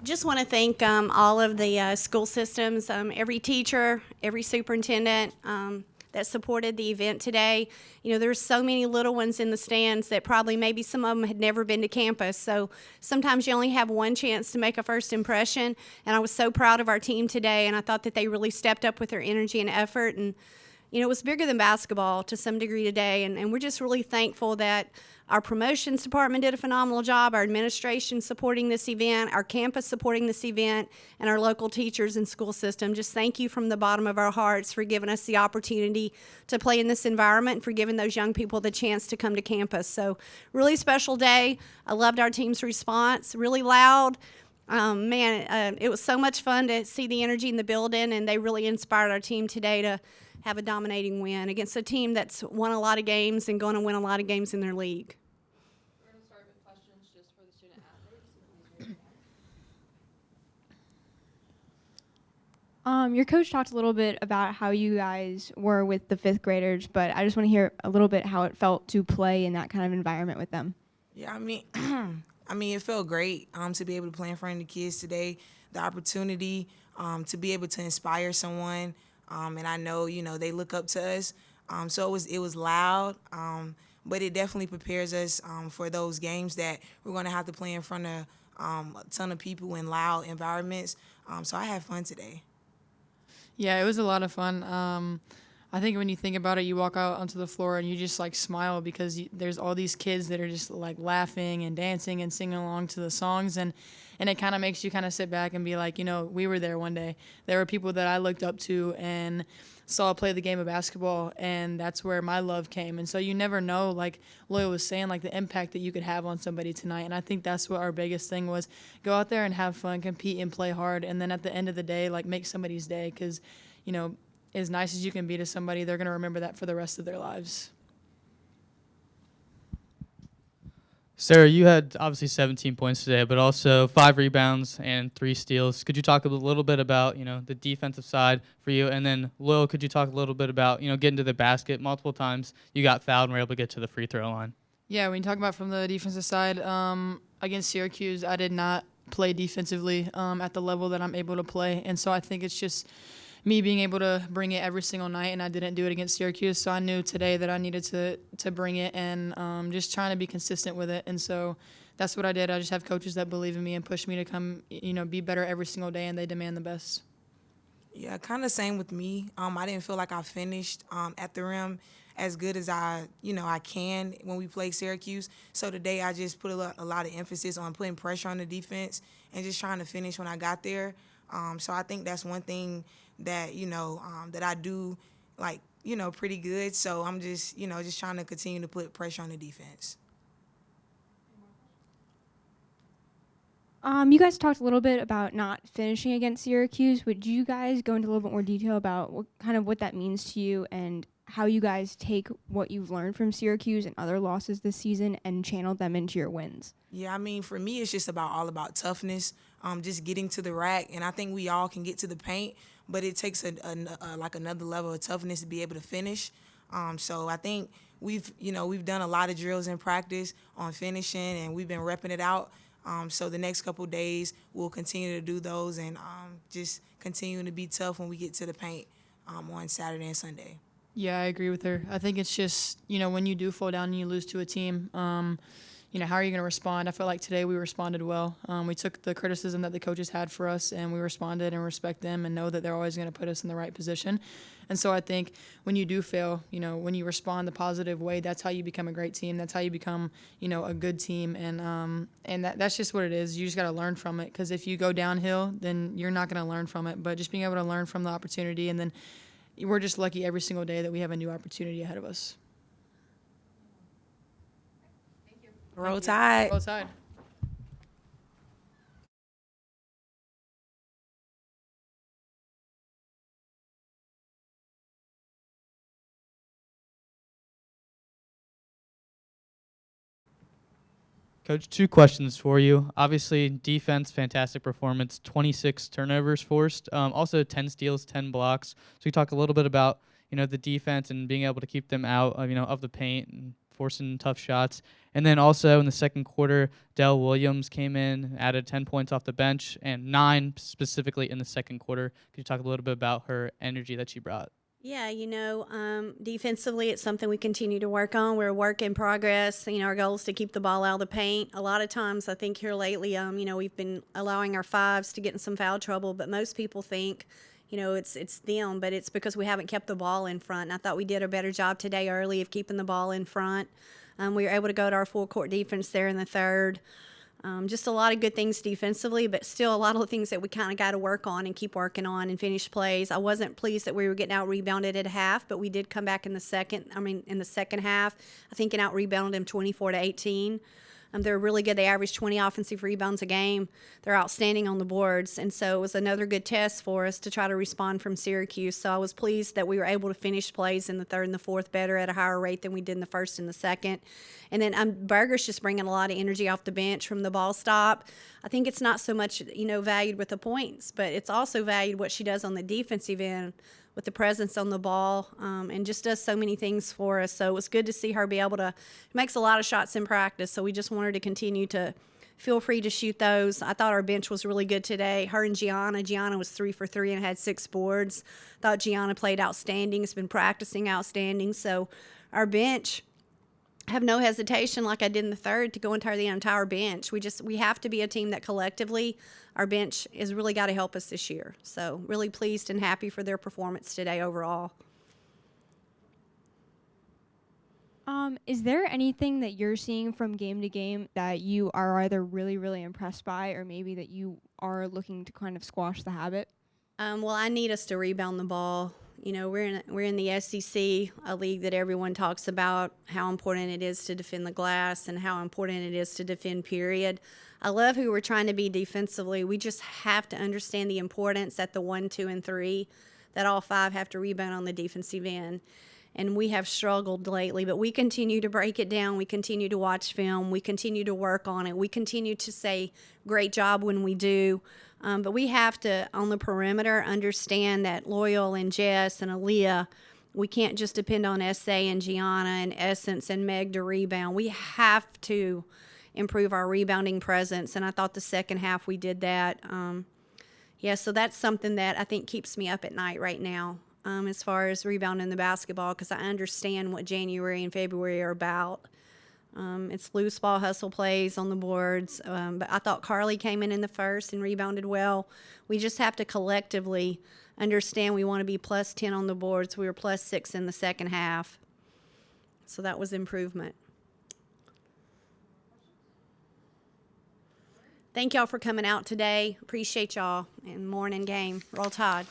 Just want to thank all of the school systems, every teacher, every superintendent that supported the event today. You know, there's so many little ones in the stands that probably maybe some of them had never been to campus. So sometimes you only have one chance to make a first impression. And I was so proud of our team today, and I thought that they really stepped up with their energy and effort. And you know, it was bigger than basketball to some degree today, and we're just really thankful that our promotions department did a phenomenal job, our administration supporting this event, our campus supporting this event, and our local teachers and school system. Just thank you from the bottom of our hearts for giving us the opportunity to play in this environment and for giving those young people the chance to come to campus. So really special day. I loved our team's response, really loud. It was so much fun to see the energy in the building, and they really inspired our team today to have a dominating win against a team that's won a lot of games and going to win a lot of games in their league. We're going to start with questions just for the student athletes. Your coach talked a little bit about how you guys were with the fifth graders, but I just want to hear a little bit how it felt to play in that kind of environment with them. Yeah, I mean, it felt great to be able to play in front of the kids today. The opportunity to be able to inspire someone, and I know they look up to us. So it was loud, but it definitely prepares us for those games that we're going to have to play in front of a ton of people in loud environments. So I had fun today. Yeah, it was a lot of fun. I think when you think about it, you walk out onto the floor and you just like smile because there's all these kids that are just like laughing and dancing and singing along to the songs, and it kind of makes you kind of sit back and be like, we were there one day. There were people that I looked up to and saw play the game of basketball, and that's where my love came. And so you never know, like Loya was saying, like the impact that you could have on somebody tonight. And I think that's what our biggest thing was: go out there and have fun, compete and play hard, and then at the end of the day, like make somebody's day, because as nice as you can be to somebody, they're going to remember that for the rest of their lives. Sarah, you had obviously 17 points today, but also 5 rebounds and 3 steals. Could you talk a little bit about, the defensive side for you? And then, Lil, could you talk a little bit about, getting to the basket multiple times? You got fouled and were able to get to the free throw line. Yeah, when you talk about from the defensive side, against Syracuse, I did not play defensively at the level that I'm able to play. And so I think it's just me being able to bring it every single night, and I didn't do it against Syracuse, so I knew today that I needed to bring it, and just trying to be consistent with it. And so that's what I did. I just have coaches that believe in me and push me to come, be better every single day, and they demand the best. Yeah, kind of same with me. I didn't feel like I finished at the rim as good as I can when we played Syracuse. So today I just put a lot of emphasis on putting pressure on the defense and just trying to finish when I got there. So I think that's one thing that that I do pretty good. So I'm just just trying to continue to put pressure on the defense. You guys talked a little bit about not finishing against Syracuse. Would you guys go into a little bit more detail about what that means to you and how you guys take what you've learned from Syracuse and other losses this season and channel them into your wins? Yeah, I mean, for me, it's just all about toughness, just getting to the rack, and I think we all can get to the paint, but it takes another level of toughness to be able to finish. So I think we've done a lot of drills in practice on finishing, and we've been repping it out. So the next couple of days, we'll continue to do those and just continuing to be tough when we get to the paint on Saturday and Sunday. Yeah, I agree with her. I think it's just, when you do fall down and you lose to a team, how are you going to respond? I felt like today we responded well. We took the criticism that the coaches had for us, and we responded and respect them and know that they're always going to put us in the right position. And so I think when you do fail, when you respond the positive way, that's how you become a great team. That's how you become, a good team. And that's just what it is. You just got to learn from it, because if you go downhill, then you're not going to learn from it. But just being able to learn from the opportunity, and then we're just lucky every single day that we have a new opportunity ahead of us. Roll Tide. Roll Tide. Coach, 2 questions for you. Obviously, defense, fantastic performance, 26 turnovers forced, also 10 steals, 10 blocks. So you talk a little bit about, the defense and being able to keep them out of, of the paint and forcing tough shots. And then also in the second quarter, Dell Williams came in, added 10 points off the bench, and 9 specifically in the second quarter. Could you talk a little bit about her energy that she brought? Yeah, defensively, it's something we continue to work on. We're a work in progress. Our goal is to keep the ball out of the paint. A lot of times, I think here lately, we've been allowing our fives to get in some foul trouble, but most people think, it's them, but it's because we haven't kept the ball in front. And I thought we did a better job today early of keeping the ball in front. We were able to go to our full court defense there in the third. Just a lot of good things defensively, but still a lot of the things that we kind of got to work on and keep working on and finish plays. I wasn't pleased that we were getting out rebounded at half, but we did come back in the second half. I think and out rebounded them 24-18. They're really good. They average 20 offensive rebounds a game. They're outstanding on the boards, and so it was another good test for us to try to respond from Syracuse. So I was pleased that we were able to finish plays in the third and the fourth better at a higher rate than we did in the first and the second. And then Berger's just bringing a lot of energy off the bench from the ball stop. I think it's not so much, valued with the points, but it's also valued what she does on the defensive end with the presence on the ball, and just does so many things for us. So it was good to see her be able to – makes a lot of shots in practice, so we just want her to continue to feel free to shoot those. I thought our bench was really good today. Her and Gianna was 3 for 3 and had 6 boards. Thought Gianna played outstanding, has been practicing outstanding. So our bench – have no hesitation like I did in the third to go into the entire bench. We have to be a team that collectively our bench has really got to help us this year. So really pleased and happy for their performance today overall. Is there anything that you're seeing from game to game that you are either really, really impressed by or maybe that you are looking to kind of squash the habit? Well, I need us to rebound the ball. We're in the SEC, a league that everyone talks about how important it is to defend the glass and how important it is to defend, period. I love who we're trying to be defensively. We just have to understand the importance at the 1, 2, and 3 that all 5 have to rebound on the defensive end. And we have struggled lately, but we continue to break it down. We continue to watch film. We continue to work on it. We continue to say great job when we do. But we have to, on the perimeter, understand that Loyal and Jess and Aaliyah, we can't just depend on S.A. and Gianna and Essence and Meg to rebound. We have to improve our rebounding presence, and I thought the second half we did that. So that's something that I think keeps me up at night right now as far as rebounding the basketball, because I understand what January and February are about. It's loose ball hustle plays on the boards. But I thought Carly came in the first and rebounded well. We just have to collectively understand we want to be plus 10 on the boards. We were plus 6 in the second half. So that was improvement. Thank y'all for coming out today. Appreciate y'all. And morning game. Roll Tide.